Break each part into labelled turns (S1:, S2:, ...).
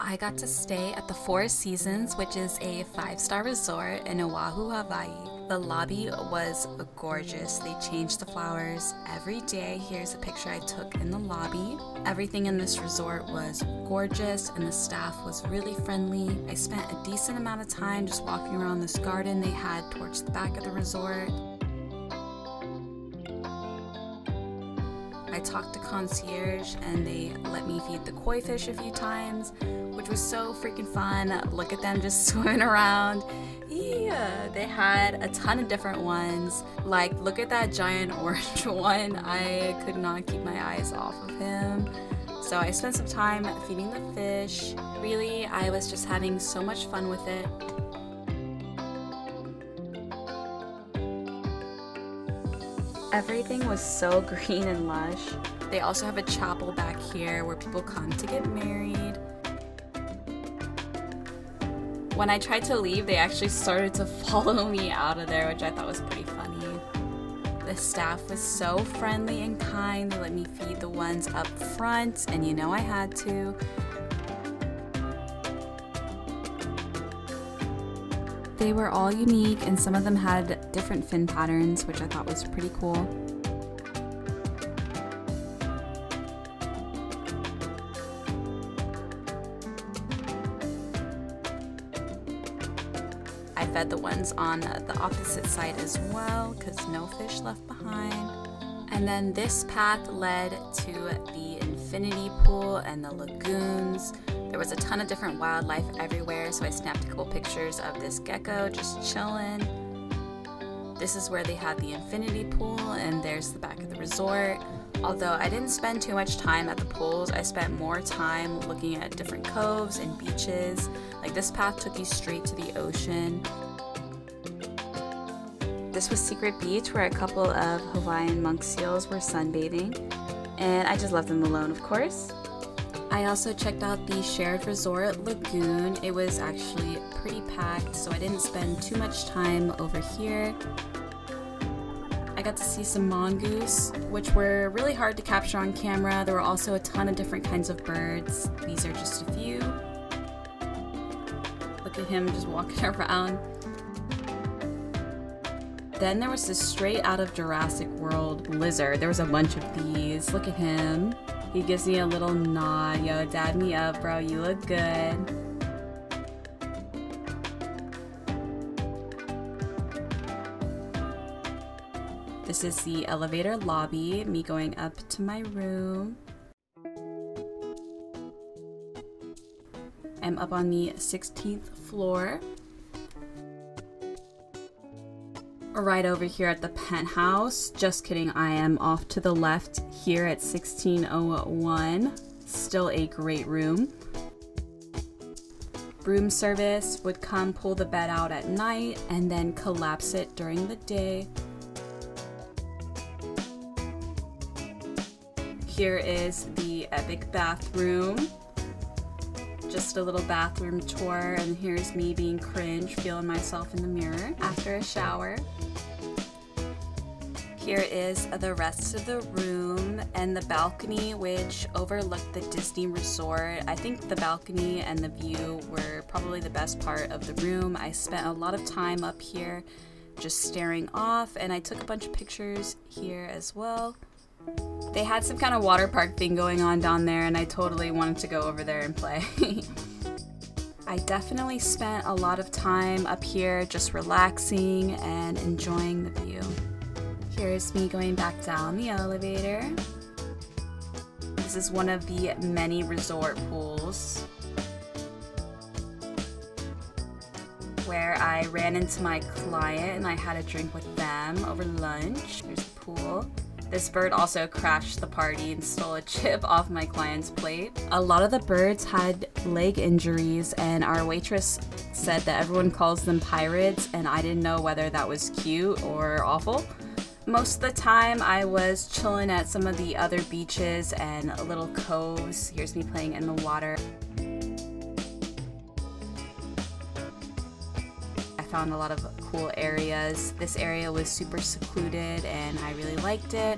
S1: I got to stay at the Four Seasons, which is a 5-star resort in Oahu, Hawaii. The lobby was gorgeous. They changed the flowers every day. Here's a picture I took in the lobby. Everything in this resort was gorgeous and the staff was really friendly. I spent a decent amount of time just walking around this garden they had towards the back of the resort. I talked to concierge and they let me feed the koi fish a few times, which was so freaking fun. Look at them just swimming around. Yeah, they had a ton of different ones. Like, look at that giant orange one. I could not keep my eyes off of him. So I spent some time feeding the fish. Really, I was just having so much fun with it. Everything was so green and lush. They also have a chapel back here where people come to get married. When I tried to leave, they actually started to follow me out of there, which I thought was pretty funny. The staff was so friendly and kind. They let me feed the ones up front, and you know I had to. They were all unique, and some of them had different fin patterns, which I thought was pretty cool. I fed the ones on the opposite side as well, because no fish left behind. And then this path led to the infinity pool and the lagoons. There was a ton of different wildlife everywhere, so I snapped a couple pictures of this gecko just chilling. This is where they had the infinity pool, and there's the back of the resort. Although I didn't spend too much time at the pools, I spent more time looking at different coves and beaches. Like, this path took you straight to the ocean. This was Secret Beach, where a couple of Hawaiian monk seals were sunbathing, and I just left them alone, of course. I also checked out the shared resort lagoon. It was actually pretty packed, so I didn't spend too much time over here. I got to see some mongoose, which were really hard to capture on camera. There were also a ton of different kinds of birds. These are just a few. Look at him just walking around. Then there was this straight out of Jurassic World lizard. There was a bunch of these. Look at him. He gives me a little nod. Yo, dad me up, bro. You look good. This is the elevator lobby, me going up to my room. I'm up on the 16th floor. Right over here at the penthouse. Just kidding, I am off to the left here at 1601. Still a great room. Room service would come pull the bed out at night and then collapse it during the day. Here is the epic bathroom. Just a little bathroom tour, and here's me being cringe, feeling myself in the mirror after a shower. Here is the rest of the room and the balcony, which overlooked the Disney resort. I think the balcony and the view were probably the best part of the room. I spent a lot of time up here just staring off, and I took a bunch of pictures here as well. They had some kind of water park thing going on down there, and I totally wanted to go over there and play. I definitely spent a lot of time up here just relaxing and enjoying the view. Here's me going back down the elevator. This is one of the many resort pools where I ran into my client and I had a drink with them over lunch. Here's the pool. This bird also crashed the party and stole a chip off my client's plate. A lot of the birds had leg injuries, and our waitress said that everyone calls them pirates, and I didn't know whether that was cute or awful. Most of the time I was chilling at some of the other beaches and little coves. Here's me playing in the water. I found a lot of cool areas. This area was super secluded and I really liked it.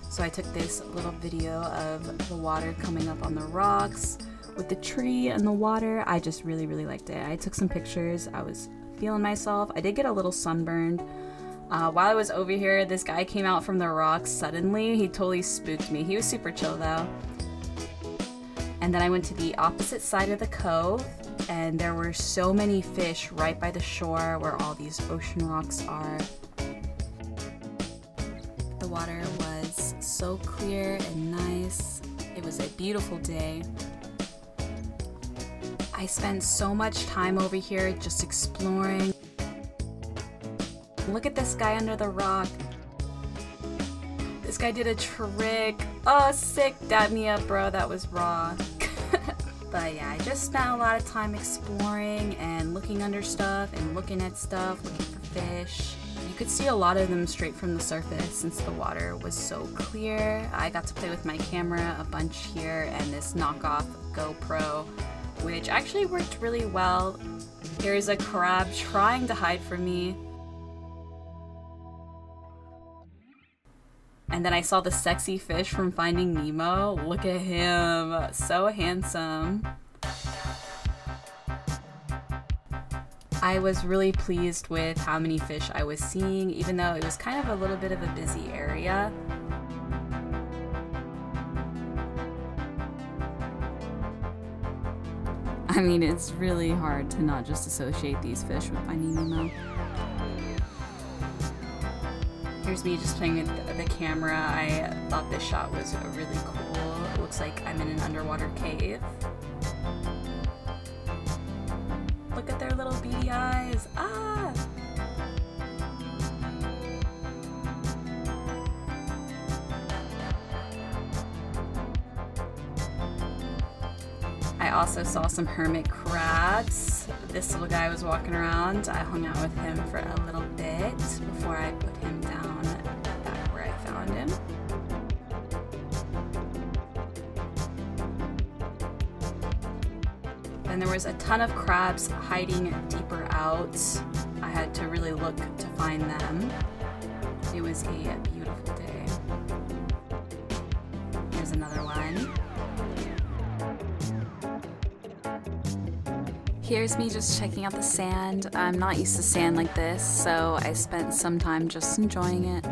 S1: So I took this little video of the water coming up on the rocks with the tree and the water. I just really liked it. I took some pictures. I was feeling myself. I did get a little sunburned. While I was over here, this guy came out from the rocks suddenly. He totally spooked me. He was super chill though. And then I went to the opposite side of the cove, and there were so many fish right by the shore where all these ocean rocks are. The water was so clear and nice. It was a beautiful day. I spent so much time over here just exploring. Look at this guy under the rock. This guy did a trick. Oh, sick. Dab me up, bro. That was raw. But yeah, I just spent a lot of time exploring and looking under stuff and looking at stuff, looking for fish. You could see a lot of them straight from the surface since the water was so clear. I got to play with my camera a bunch here and this knockoff GoPro, which actually worked really well. Here's a crab trying to hide from me. And then I saw the sexy fish from Finding Nemo. Look at him, so handsome. I was really pleased with how many fish I was seeing, even though it was kind of a little bit of a busy area. I mean, it's really hard to not just associate these fish with Finding Nemo. Here's me just playing with the camera. I thought this shot was really cool. It looks like I'm in an underwater cave. Look at their little beady eyes. Ah! I also saw some hermit crabs. This little guy was walking around. I hung out with him for a little bit before I put him down back where I found him. Then there was a ton of crabs hiding deeper out. I had to really look to find them. It was a beautiful day. Here's another one. Here's me just checking out the sand. I'm not used to sand like this, so I spent some time just enjoying it.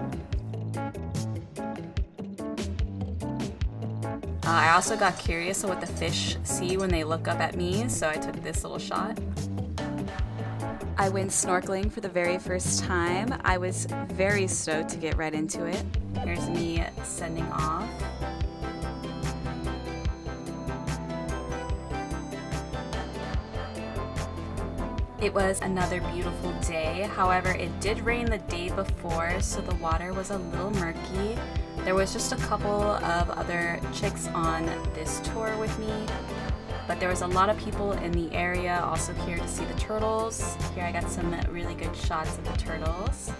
S1: I also got curious of what the fish see when they look up at me, so I took this little shot. I went snorkeling for the very first time. I was very stoked to get right into it. Here's me sending off. It was another beautiful day. However, it did rain the day before, so the water was a little murky. There was just a couple of other chicks on this tour with me, but there was a lot of people in the area also here to see the turtles. Here I got some really good shots of the turtles.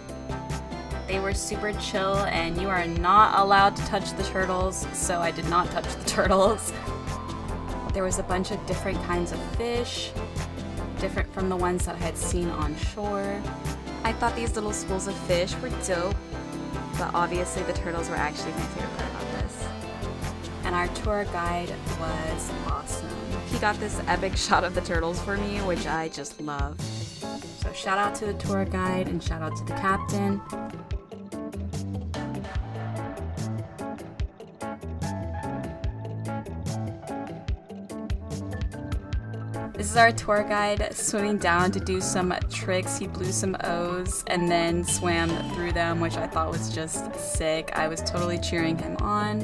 S1: They were super chill, and you are not allowed to touch the turtles, so I did not touch the turtles. There was a bunch of different kinds of fish, different from the ones that I had seen on shore. I thought these little schools of fish were dope, but obviously the turtles were actually my favorite part about this. And our tour guide was awesome. He got this epic shot of the turtles for me, which I just love. So shout out to the tour guide and shout out to the captain. This is our tour guide swimming down to do some tricks. He blew some O's and then swam through them, which I thought was just sick. I was totally cheering him on.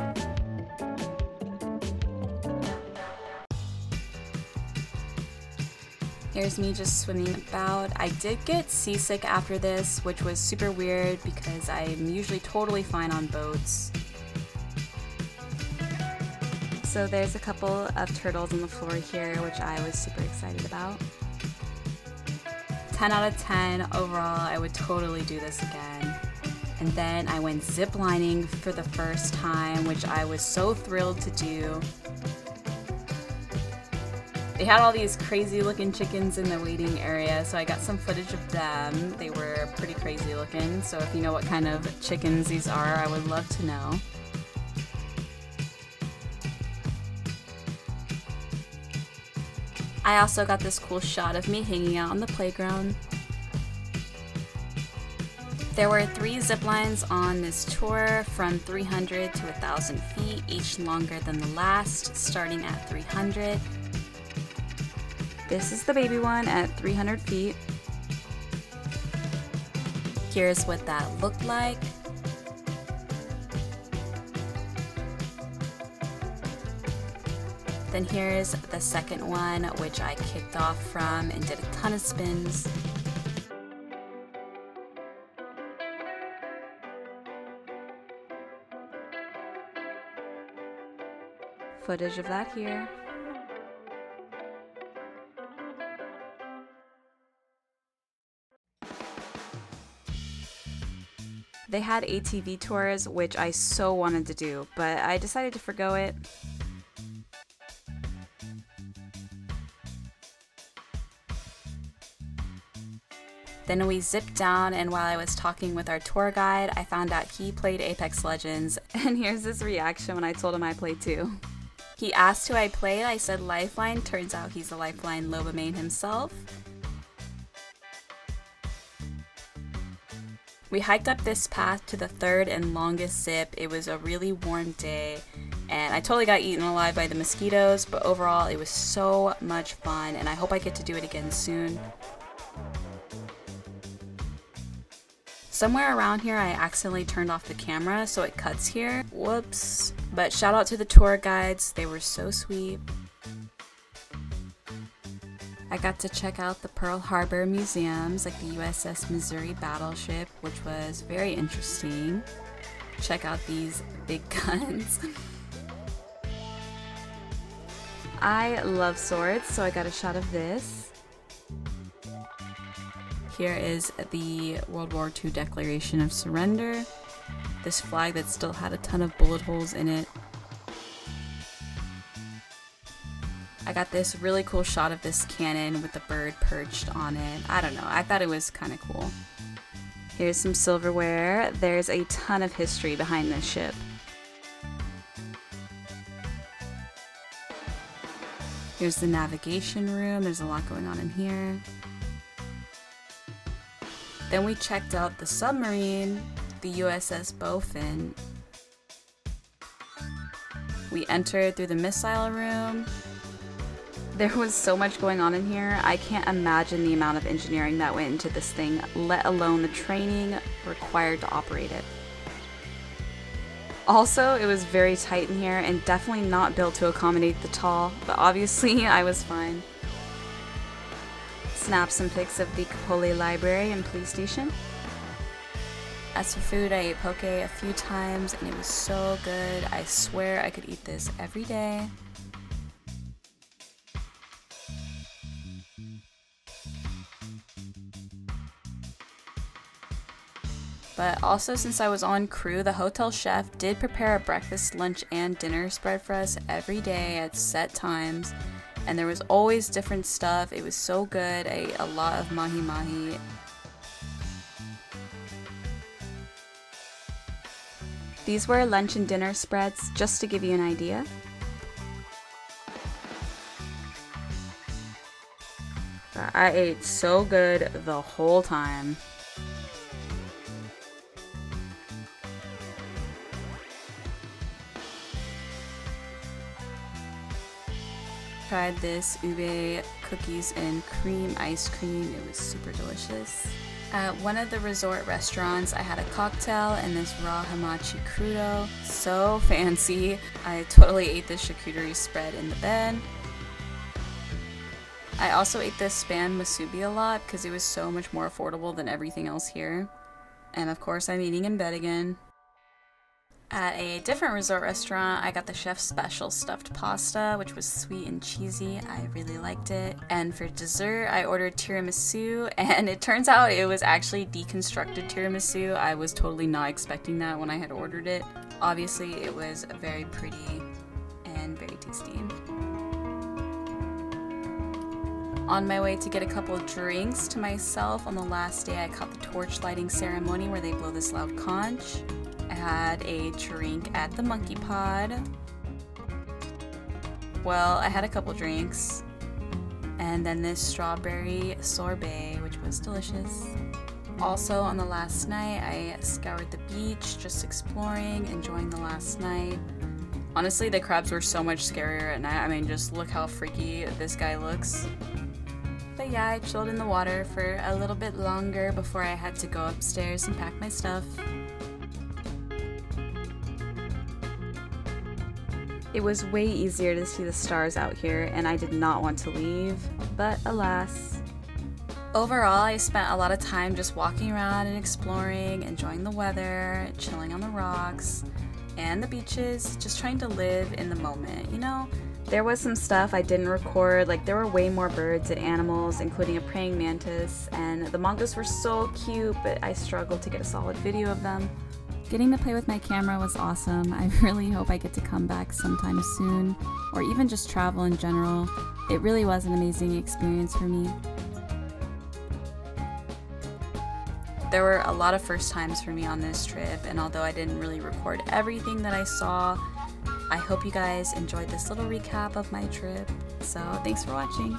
S1: Here's me just swimming about. I did get seasick after this, which was super weird because I'm usually totally fine on boats. So there's a couple of turtles on the floor here, which I was super excited about. 10 out of 10 overall. I would totally do this again. And then I went ziplining for the first time, which I was so thrilled to do. They had all these crazy looking chickens in the waiting area, so I got some footage of them. They were pretty crazy looking, so if you know what kind of chickens these are, I would love to know. I also got this cool shot of me hanging out on the playground. There were 3 zip lines on this tour from 300 to 1,000 feet, each longer than the last, starting at 300. This is the baby one at 300 feet. Here's what that looked like. Then here's the second one, which I kicked off from and did a ton of spins. Footage of that here. They had ATV tours, which I so wanted to do, but I decided to forgo it. Then we zipped down, and while I was talking with our tour guide, I found out he played Apex Legends, and here's his reaction when I told him I played too. He asked who I played, I said Lifeline, turns out he's a Lifeline Loba main himself. We hiked up this path to the third and longest zip. It was a really warm day, and I totally got eaten alive by the mosquitoes, but overall it was so much fun, and I hope I get to do it again soon. Somewhere around here I accidentally turned off the camera, so it cuts here. Whoops. But shout out to the tour guides, they were so sweet. I got to check out the Pearl Harbor museums, like the USS Missouri battleship, which was very interesting. Check out these big guns. I love swords, so I got a shot of this. Here is the World War II Declaration of Surrender. This flag that still had a ton of bullet holes in it. I got this really cool shot of this cannon with the bird perched on it. I don't know, I thought it was kind of cool. Here's some silverware. There's a ton of history behind this ship. Here's the navigation room. There's a lot going on in here. Then we checked out the submarine, the USS Bowfin. We entered through the missile room. There was so much going on in here. I can't imagine the amount of engineering that went into this thing, let alone the training required to operate it. Also, it was very tight in here and definitely not built to accommodate the tall, but obviously I was fine. Snapped some pics of the Kapolei Library and police station. As for food, I ate poke a few times and it was so good. I swear I could eat this every day. But also, since I was on crew, the hotel chef did prepare a breakfast, lunch, and dinner spread for us every day at set times. And there was always different stuff. It was so good. I ate a lot of mahi-mahi. These were lunch and dinner spreads, just to give you an idea. I ate so good the whole time. Tried this ube cookies and cream ice cream. It was super delicious. At one of the resort restaurants, I had a cocktail and this raw hamachi crudo. So fancy. I totally ate this charcuterie spread in the bed. I also ate this spam musubi a lot because it was so much more affordable than everything else here. And of course, I'm eating in bed again. At a different resort restaurant, I got the chef's special stuffed pasta, which was sweet and cheesy. I really liked it. And for dessert, I ordered tiramisu, and it turns out it was actually deconstructed tiramisu. I was totally not expecting that when I had ordered it. Obviously, it was very pretty and very tasty. On my way to get a couple of drinks to myself, on the last day I caught the torch lighting ceremony where they blow this loud conch. I had a drink at the Monkey Pod. Well, I had a couple drinks. and then this strawberry sorbet, which was delicious. Also on the last night, I scoured the beach, just exploring, enjoying the last night. Honestly, the crabs were so much scarier at night. I mean, just look how freaky this guy looks. But yeah, I chilled in the water for a little bit longer before I had to go upstairs and pack my stuff. It was way easier to see the stars out here, and I did not want to leave, but alas. Overall, I spent a lot of time just walking around and exploring, enjoying the weather, chilling on the rocks and the beaches, just trying to live in the moment, you know? There was some stuff I didn't record, like there were way more birds and animals, including a praying mantis, and the mongoose were so cute, but I struggled to get a solid video of them. Getting to play with my camera was awesome. I really hope I get to come back sometime soon, or even just travel in general. It really was an amazing experience for me. There were a lot of first times for me on this trip, and although I didn't really record everything that I saw, I hope you guys enjoyed this little recap of my trip. So thanks for watching.